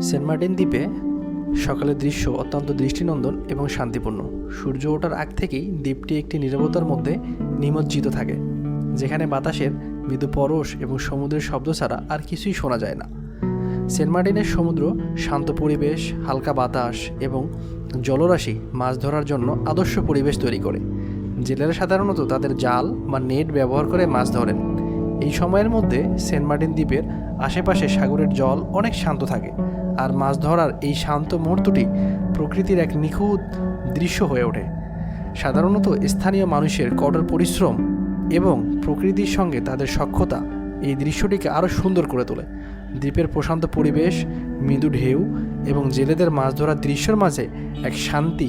Saint Martin দ্বীপে সকালের দৃশ্য অত্যন্ত দৃষ্টিনন্দন এবং শান্তিপূর্ণ। সূর্য ওঠার আগ থেকেই দ্বীপটি একটি নীরবতার মধ্যে নিমজ্জিত থাকে, যেখানে বাতাসের মৃদু পরশ এবং সমুদ্রের শব্দ ছাড়া আর কিছুই শোনা যায় না। সেন্ট মার্টিনের সমুদ্র শান্ত পরিবেশ, হালকা বাতাস এবং জলরাশি মাছ ধরার জন্য আদর্শ পরিবেশ তৈরি করে। জেলেরা সাধারণত তাদের জাল বা নেট ব্যবহার করে মাছ ধরেন। এই সময়ের মধ্যে সেন্ট মার্টিন দ্বীপের আশেপাশে সাগরের জল অনেক শান্ত থাকে, আর মাছ ধরার এই শান্ত মুহূর্তটি প্রকৃতির এক নিখুঁত দৃশ্য হয়ে ওঠে। সাধারণত স্থানীয় মানুষের কঠোর পরিশ্রম এবং প্রকৃতির সঙ্গে তাদের সখ্যতা এই দৃশ্যটিকে আরও সুন্দর করে তোলে। দ্বীপের প্রশান্ত পরিবেশ, মৃদু ঢেউ এবং জেলেদের মাছ ধরার দৃশ্যের মাঝে এক শান্তি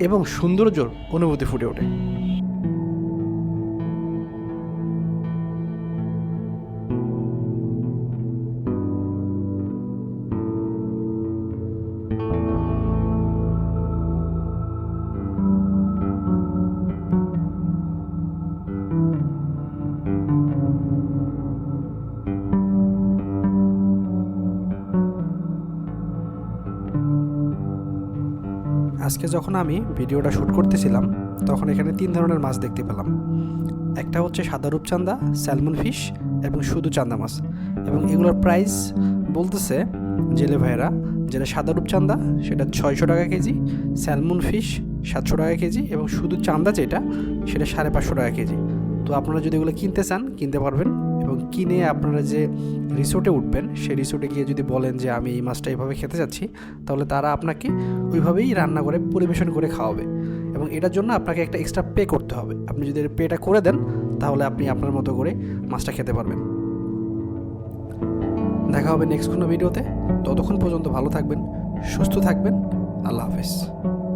এবং সৌন্দর্যর অনুভূতি ফুটে ওঠে। আজকে যখন আমি ভিডিওটা শ্যুট করতেছিলাম, তখন এখানে 3 ধরনের মাছ দেখতে পেলাম। একটা হচ্ছে সাদা রূপচাঁদা, স্যালমন ফিশ এবং শুধু চান্দা মাছ। এবং এগুলোর প্রাইস বলতেছে জেলে ভাইয়েরা, যেটা সাদা রূপচাঁদা সেটা 600 টাকা কেজি, স্যালমন ফিশ 700 টাকা কেজি এবং শুধু চান্দা যেটা সেটা 550 টাকা কেজি। তো আপনারা যদি এগুলো কিনতে চান কিনতে পারবেন, এবং কিনে আপনারা যে রিসোর্টে উঠবেন সেই রিসোর্টে গিয়ে যদি বলেন যে আমি এই মাছটা এইভাবে খেতে যাচ্ছি, তাহলে তারা আপনাকে ওইভাবেই রান্না করে পরিবেশন করে খাওয়াবে। এবং এটার জন্য আপনাকে একটা এক্সট্রা পে করতে হবে। আপনি যদি পেটা করে দেন তাহলে আপনি আপনার মতো করে মাছটা খেতে পারবেন। দেখা হবে নেক্সট কোনো ভিডিওতে। ততক্ষণ পর্যন্ত ভালো থাকবেন, সুস্থ থাকবেন। আল্লাহ হাফেজ।